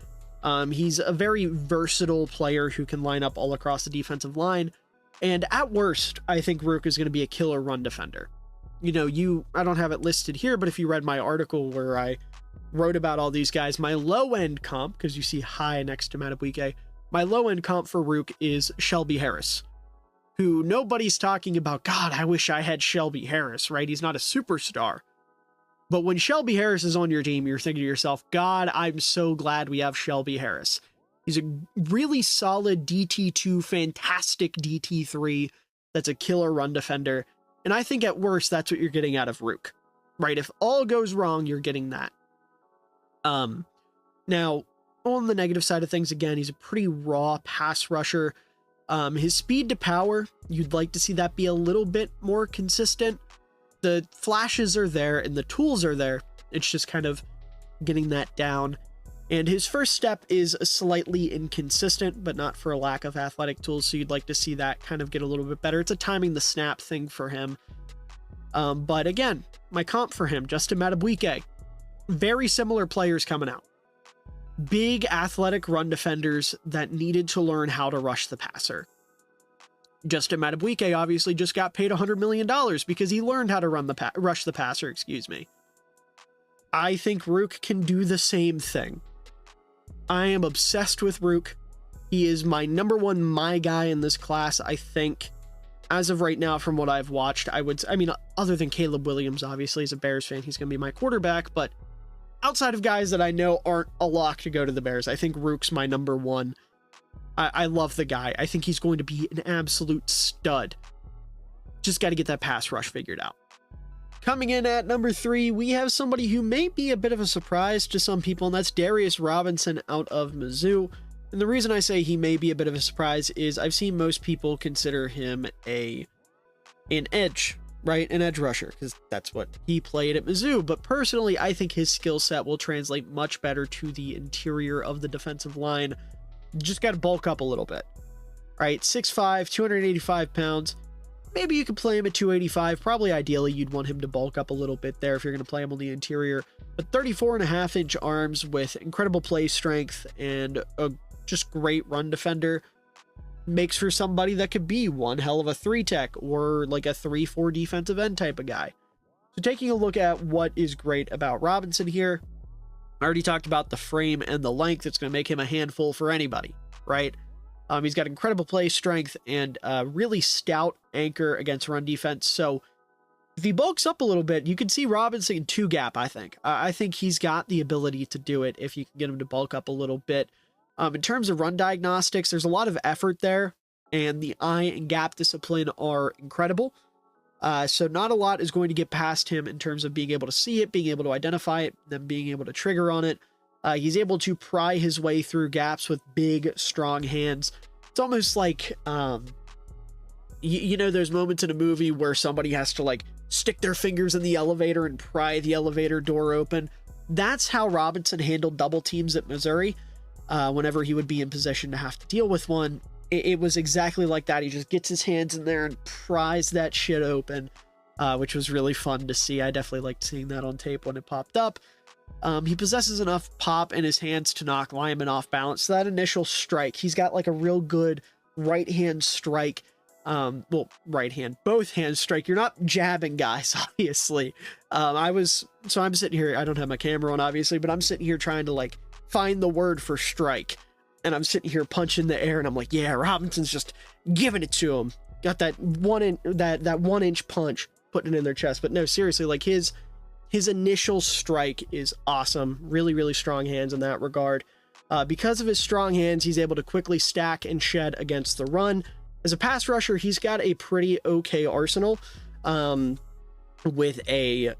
He's a very versatile player who can line up all across the defensive line. And at worst, I think Rook is going to be a killer run defender. You know, I don't have it listed here, but if you read my article where I wrote about all these guys, my low-end comp, because you see high next to Madubuike, my low-end comp for Rook is Shelby Harris, who nobody's talking about. God, I wish I had Shelby Harris, right? He's not a superstar. But when Shelby Harris is on your team, you're thinking to yourself, God, I'm so glad we have Shelby Harris. He's a really solid DT2, fantastic DT3 that's a killer run defender. And I think at worst, that's what you're getting out of Rook, right? If all goes wrong, you're getting that. Now, on the negative side of things, again, he's a pretty raw pass rusher. His speed to power, you'd like to see that be a little bit more consistent. The flashes are there and the tools are there. It's just kind of getting that down. And his first step is slightly inconsistent, but not for a lack of athletic tools. So you'd like to see that kind of get a little bit better. It's a timing the snap thing for him. But again, my comp for him, Justin Madubuike, very similar players coming out. Big athletic run defenders that needed to learn how to rush the passer. Justin Madubuike obviously just got paid $100 million because he learned how to rush the passer, excuse me. I think Rook can do the same thing. I am obsessed with Rook. He is my number one, my guy in this class, I think. As of right now, from what I've watched, other than Caleb Williams, obviously, as a Bears fan, he's going to be my quarterback, but outside of guys that I know aren't a lock to go to the Bears, I think Rook's my number one. I love the guy. I think he's going to be an absolute stud. Just got to get that pass rush figured out. Coming in at number 3, we have somebody who may be a bit of a surprise to some people, and that's Darius Robinson out of Mizzou. And the reason I say he may be a bit of a surprise is I've seen most people consider him an edge right? An edge rusher, because that's what he played at Mizzou. But personally, I think his skill set will translate much better to the interior of the defensive line. Just got to bulk up a little bit, right? 6'5", 285 pounds. Maybe you could play him at 285. Probably ideally, you'd want him to bulk up a little bit there if you're going to play him on the interior. But 34.5-inch arms with incredible play strength and a just great run defender makes for somebody that could be one hell of a 3-tech or like a 3-4 defensive end type of guy. So taking a look at what is great about Robinson here, I already talked about the frame and the length. It's going to make him a handful for anybody, right? He's got incredible play strength and a really stout anchor against run defense. So if he bulks up a little bit, you can see Robinson in 2-gap, I think. I think he's got the ability to do it if you can get him to bulk up a little bit. In terms of run diagnostics, there's a lot of effort there, and the eye and gap discipline are incredible. So not a lot is going to get past him in terms of being able to see it, being able to identify it, then being able to trigger on it. He's able to pry his way through gaps with big, strong hands. It's almost like, you know, there's moments in a movie where somebody has to like stick their fingers in the elevator and pry the elevator door open. That's how Robinson handled double teams at Missouri. Whenever he would be in position to have to deal with one, it was exactly like that. He just gets his hands in there and pries that shit open, which was really fun to see. I definitely liked seeing that on tape when it popped up. He possesses enough pop in his hands to knock linemen off balance. So that initial strike, he's got like a real good right hand strike. Well, right hand, both hands strike. You're not jabbing guys, obviously. I'm sitting here, I don't have my camera on, obviously, but I'm sitting here trying to like find the word for strike. And I'm sitting here punching the air and I'm like, yeah, Robinson's just giving it to him. Got that 1-inch punch, putting it in their chest. But no, seriously, like his initial strike is awesome. Really, really strong hands in that regard. Because of his strong hands, he's able to quickly stack and shed against the run. As a pass rusher, he's got a pretty okay arsenal, with a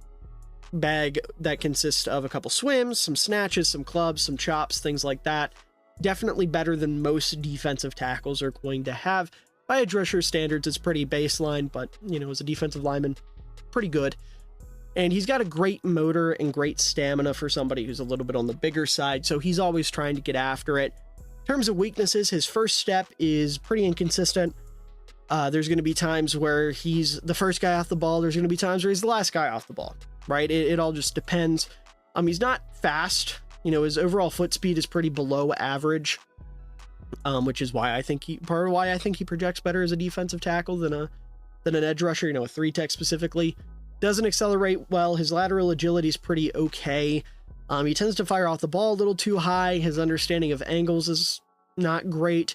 bag that consists of a couple swims, some snatches, some clubs, some chops, things like that. Definitely better than most defensive tackles are going to have. By edge rusher standards, it's pretty baseline, but, you know, as a defensive lineman, pretty good. And he's got a great motor and great stamina for somebody who's a little bit on the bigger side, so he's always trying to get after it. In terms of weaknesses, his first step is pretty inconsistent. There's going to be times where he's the first guy off the ball. There's going to be times where he's the last guy off the ball, right? It all just depends. He's not fast. You know, his overall foot speed is pretty below average, which is why I think he projects better as a defensive tackle than an edge rusher, you know, a 3-tech specifically. Doesn't accelerate well. His lateral agility is pretty okay. He tends to fire off the ball a little too high. His understanding of angles is not great.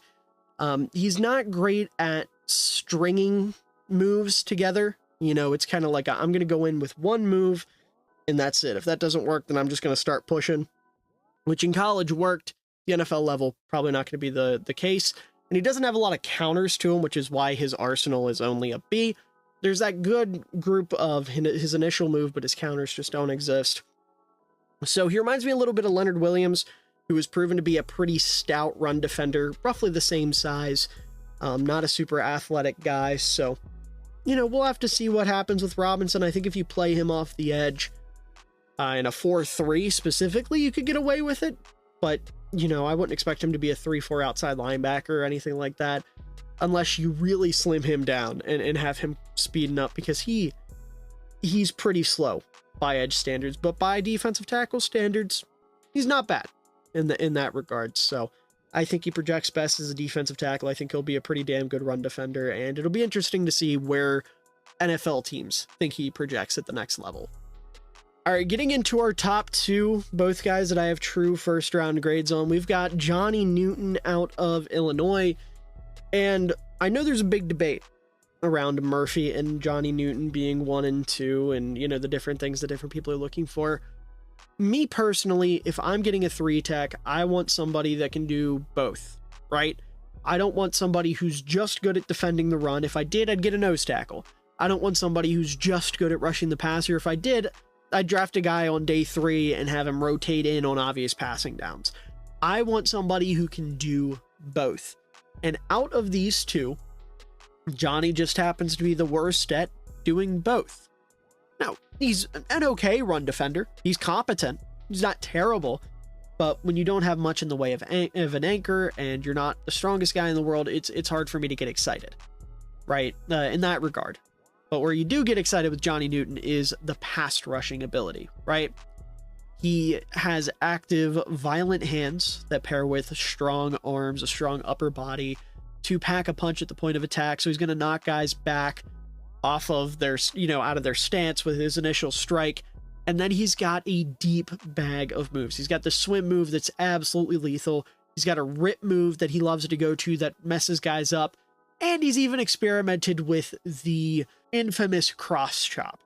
He's not great at stringing moves together. You know, it's kind of like I'm going to go in with one move and that's it. If that doesn't work, then I'm just going to start pushing, which in college worked. The NFL level, probably not going to be the case. And he doesn't have a lot of counters to him, which is why his arsenal is only a B. There's that good group of his initial move, but his counters just don't exist. So he reminds me a little bit of Leonard Williams, who has proven to be a pretty stout run defender, roughly the same size, not a super athletic guy. So, you know, we'll have to see what happens with Robinson. I think if you play him off the edge in a 4-3 specifically, you could get away with it. But, you know, I wouldn't expect him to be a 3-4 outside linebacker or anything like that, unless you really slim him down and have him speeding up, because he's pretty slow by edge standards, but by defensive tackle standards, he's not bad in that regard. So I think he projects best as a defensive tackle. I think he'll be a pretty damn good run defender, and it'll be interesting to see where NFL teams think he projects at the next level. All right, getting into our top two, both guys that I have true first round grades on. We've got Johnny Newton out of Illinois, and I know there's a big debate around Murphy and Johnny Newton being 1 and 2, and, you know, the different things that different people are looking for. Me personally, if I'm getting a 3-tech, I want somebody that can do both, right? I don't want somebody who's just good at defending the run. If I did, I'd get a nose tackle. I don't want somebody who's just good at rushing the passer. If I did, I'd draft a guy on day 3 and have him rotate in on obvious passing downs. I want somebody who can do both. And out of these two, Johnny just happens to be the worst at doing both. Now, he's an okay run defender. He's competent. He's not terrible. But when you don't have much in the way of an anchor and you're not the strongest guy in the world, it's hard for me to get excited, right? In that regard. But where you do get excited with Johnny Newton is the pass rushing ability, right? He has active, violent hands that pair with strong arms, a strong upper body to pack a punch at the point of attack. So he's going to knock guys back off of their, out of their stance with his initial strike. And then he's got a deep bag of moves. He's got the swim move that's absolutely lethal. He's got a rip move that he loves to go to that messes guys up. And he's even experimented with the infamous cross chop,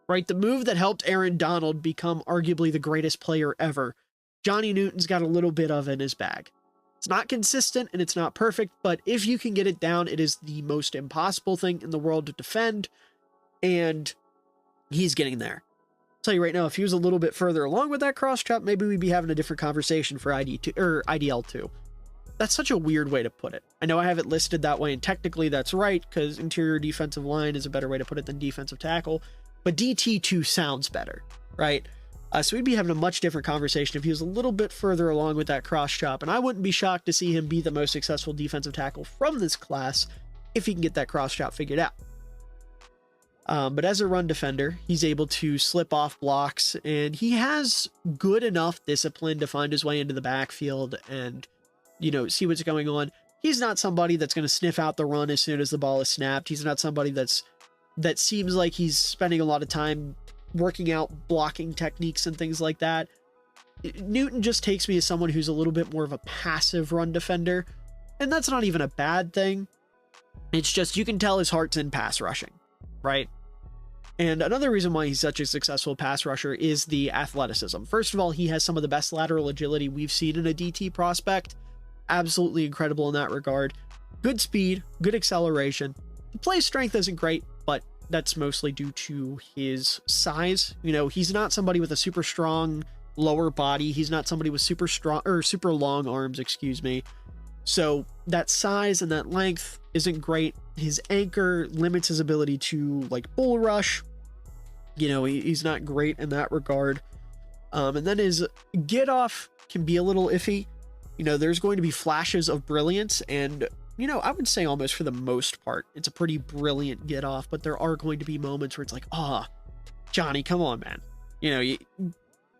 right? The move that helped Aaron Donald become arguably the greatest player ever. Johnny Newton's got a little bit of in his bag. It's not consistent and it's not perfect, but if you can get it down, it is the most impossible thing in the world to defend. And he's getting there. Tell you right now, if he was a little bit further along with that cross chop, maybe we'd be having a different conversation for ID2 or IDL2. That's such a weird way to put it. I know I have it listed that way, and technically that's right, because interior defensive line is a better way to put it than defensive tackle, but DT2 sounds better, right? So we'd be having a much different conversation if he was a little bit further along with that cross chop, and I wouldn't be shocked to see him be the most successful defensive tackle from this class if he can get that cross chop figured out. But as a run defender, he's able to slip off blocks, and he has good enough discipline to find his way into the backfield and, see what's going on. He's not somebody that's going to sniff out the run as soon as the ball is snapped. He's not somebody that seems like he's spending a lot of time working out blocking techniques and things like that. Newton just takes me as someone who's a little bit more of a passive run defender, and that's not even a bad thing. It's just you can tell his heart's in pass rushing, right? And another reason why he's such a successful pass rusher is the athleticism. First of all, he has some of the best lateral agility we've seen in a DT prospect. Absolutely incredible in that regard. Good speed, good acceleration. The play strength isn't great, but that's mostly due to his size. He's not somebody with a super strong lower body. He's not somebody with super long arms, excuse me. So that size and that length isn't great. His anchor limits his ability to bull rush. He's not great in that regard. And then his get off can be a little iffy. There's going to be flashes of brilliance, and I would say almost for the most part, it's a pretty brilliant get off, but there are going to be moments where it's like, Johnny, come on, man. You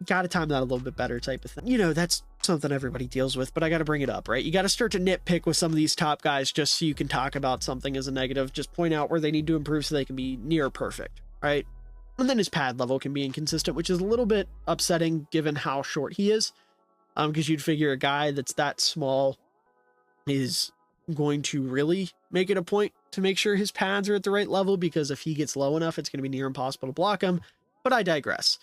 got to time that a little bit better type of thing. That's something everybody deals with, but I got to bring it up, right? You got to start to nitpick with some of these top guys just so you can talk about something as a negative. Just point out where they need to improve so they can be near perfect, right? And then his pad level can be inconsistent, which is a little bit upsetting given how short he is. Because you'd figure a guy that's that small is going to really make it a point to make sure his pads are at the right level, because if he gets low enough, it's going to be near impossible to block him. But I digress.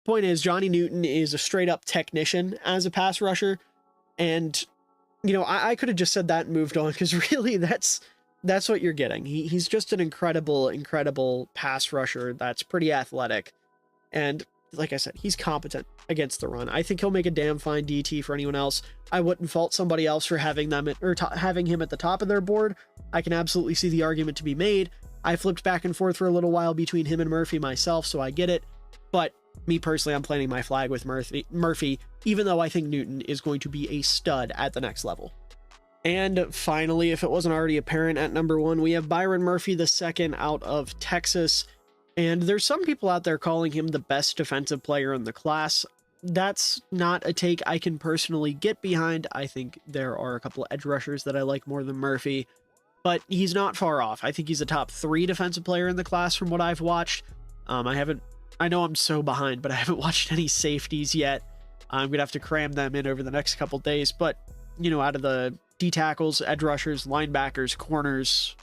Point is, Johnny Newton is a straight up technician as a pass rusher. And, I could have just said that and moved on, because really that's what you're getting. He's just an incredible pass rusher that's pretty athletic. And like I said, he's competent against the run. I think he'll make a damn fine DT for anyone else. I wouldn't fault somebody else for having them having him at the top of their board. I can absolutely see the argument to be made. I flipped back and forth for a little while between him and Murphy myself, so I get it. But me personally, I'm planting my flag with Murphy, even though I think Newton is going to be a stud at the next level. And finally, if it wasn't already apparent, at number 1, we have Byron Murphy II out of Texas. And there's some people out there calling him the best defensive player in the class. That's not a take I can personally get behind. I think there are a couple of edge rushers that I like more than Murphy, but he's not far off. I think he's a top 3 defensive player in the class from what I've watched. I know I'm so behind, but I haven't watched any safeties yet. I'm going to have to cram them in over the next couple days, but out of the D tackles, edge rushers, linebackers, corners,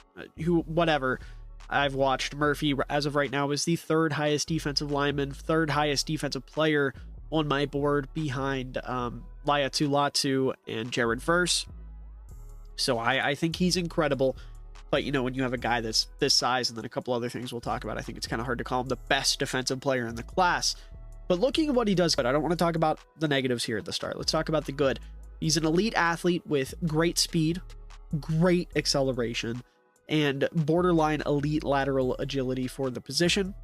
whatever, I've watched, Murphy, as of right now, is the 3rd highest defensive lineman, 3rd highest defensive player on my board behind Laiatu Latu and Jared Verse. So I think he's incredible. But, when you have a guy that's this size and then a couple other things we'll talk about, I think it's kind of hard to call him the best defensive player in the class. But looking at what he does, I don't want to talk about the negatives here at the start. Let's talk about the good. He's an elite athlete with great speed, great acceleration, and borderline elite lateral agility for the position.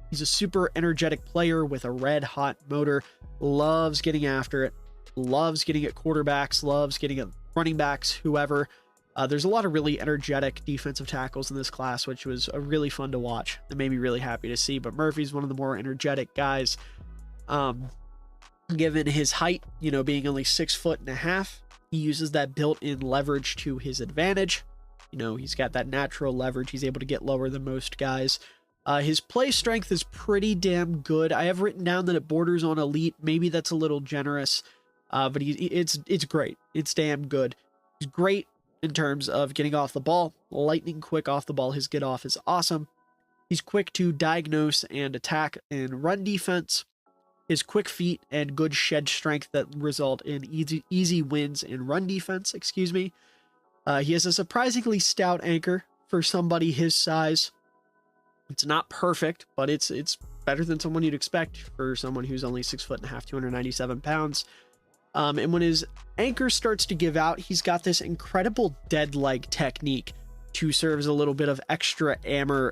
He's a super energetic player with a red hot motor, loves getting after it, loves getting at quarterbacks, loves getting at running backs, whoever. There's a lot of really energetic defensive tackles in this class, which was really fun to watch. It made me really happy to see, but Murphy's one of the more energetic guys. Given his height, being only 6'1.5", he uses that built-in leverage to his advantage. He's got that natural leverage. He's able to get lower than most guys. His play strength is pretty damn good. I have written down that it borders on elite. Maybe that's a little generous, but it's great. It's damn good. He's great in terms of getting off the ball, lightning quick off the ball. His get off is awesome. He's quick to diagnose and attack and run defense. His quick feet and good shed strength that result in easy wins in run defense, He has a surprisingly stout anchor for somebody his size. It's not perfect, but it's better than someone you'd expect for someone who's only 6'1.5", 297 pounds. And when his anchor starts to give out, he's got this incredible dead leg technique to serve as a little bit of extra ammo.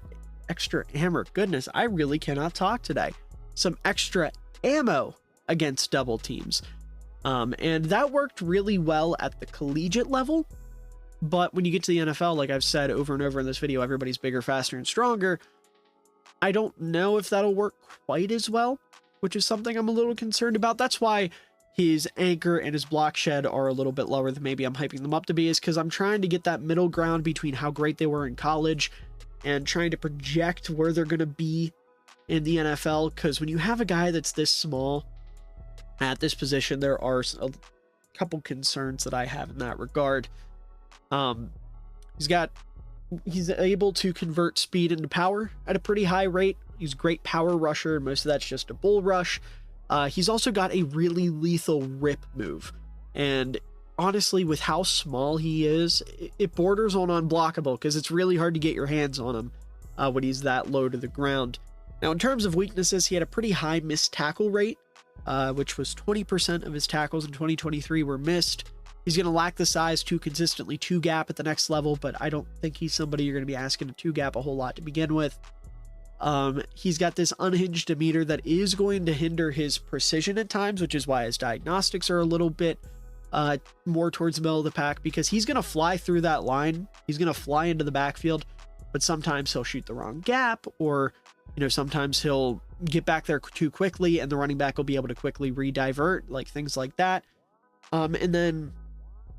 Goodness, I really cannot talk today. Some extra ammo against double teams. And that worked really well at the collegiate level. But when you get to the NFL, like I've said over and over in this video, everybody's bigger, faster, and stronger. I don't know if that'll work quite as well, which is something I'm a little concerned about. That's why his anchor and his block shed are a little bit lower than maybe I'm hyping them up to be, is because I'm trying to get that middle ground between how great they were in college and trying to project where they're going to be in the NFL. Because when you have a guy that's this small at this position, there are a couple concerns that I have in that regard. He's able to convert speed into power at a pretty high rate. He's a great power rusher. Most of that's just a bull rush. He's also got a really lethal rip move. And honestly, with how small he is, it borders on unblockable because it's really hard to get your hands on him when he's that low to the ground. Now, in terms of weaknesses, he had a pretty high missed tackle rate, which was 20% of his tackles in 2023 were missed. He's going to lack the size to consistently two-gap at the next level, but I don't think he's somebody you're going to be asking to two-gap a whole lot to begin with. He's got this unhinged demeanor that is going to hinder his precision at times, which is why his diagnostics are a little bit more towards the middle of the pack, because he's going to fly through that line. He's going to fly into the backfield, but sometimes he'll shoot the wrong gap, or sometimes he'll get back there too quickly and the running back will be able to quickly re-divert, like things like that. And then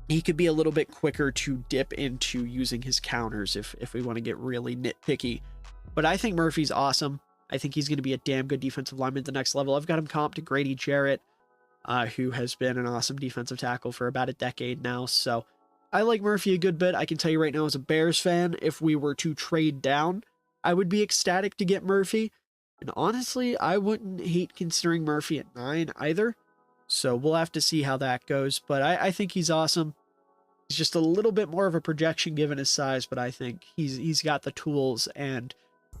he could be a little bit quicker to dip into using his counters if we want to get really nitpicky. But I think Murphy's awesome. I think he's going to be a damn good defensive lineman at the next level. I've got him comped to Grady Jarrett, who has been an awesome defensive tackle for about a decade now. So I like Murphy a good bit. I can tell you right now, as a Bears fan, if we were to trade down, I would be ecstatic to get Murphy. And honestly, I wouldn't hate considering Murphy at 9 either. So we'll have to see how that goes. But I think he's awesome. He's just a little bit more of a projection given his size, but I think he's got the tools and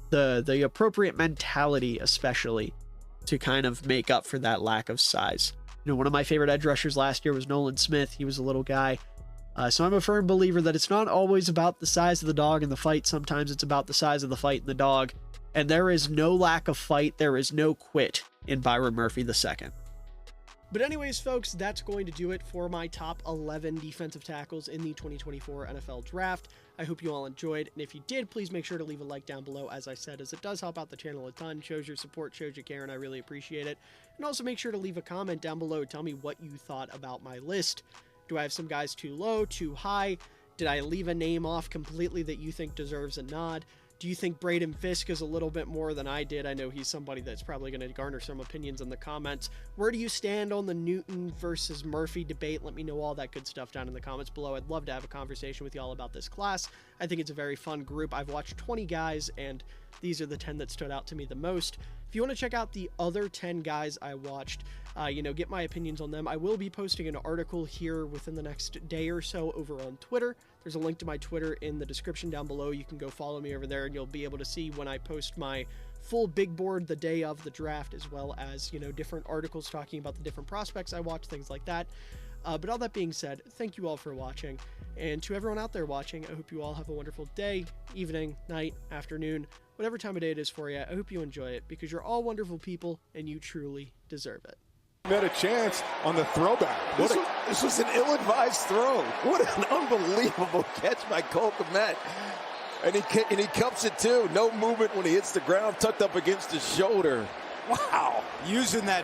the appropriate mentality, especially, to kind of make up for that lack of size. One of my favorite edge rushers last year was Nolan Smith. He was a little guy. So I'm a firm believer that it's not always about the size of the dog in the fight. Sometimes it's about the size of the fight in the dog. And there is no lack of fight. There is no quit in Byron Murphy II. But anyways, folks, that's going to do it for my top 11 defensive tackles in the 2024 NFL Draft. I hope you all enjoyed, and if you did, please make sure to leave a like down below, as I said, as it does help out the channel a ton, shows your support, shows your care, and I really appreciate it. And also make sure to leave a comment down below, tell me what you thought about my list. Do I have some guys too low, too high? Did I leave a name off completely that you think deserves a nod? Do you think Braden Fisk is a little bit more than I did? I know he's somebody that's probably going to garner some opinions in the comments. Where do you stand on the Newton versus Murphy debate? Let me know all that good stuff down in the comments below. I'd love to have a conversation with you all about this class. I think it's a very fun group. I've watched 20 guys, and these are the 10 that stood out to me the most. If you want to check out the other 10 guys I watched, get my opinions on them, I will be posting an article here within the next day or so over on Twitter. There's a link to my Twitter in the description down below. You can go follow me over there, and you'll be able to see when I post my full big board the day of the draft, as well as, different articles talking about the different prospects I watch, things like that. But all that being said, thank you all for watching. And to everyone out there watching, I hope you all have a wonderful day, evening, night, afternoon, whatever time of day it is for you. I hope you enjoy it because you're all wonderful people and you truly deserve it. Had a chance on the throwback. This was an ill-advised throw. What an unbelievable catch by Cole Kmet. And he cups it too. No movement when he hits the ground, tucked up against his shoulder. Wow. Using that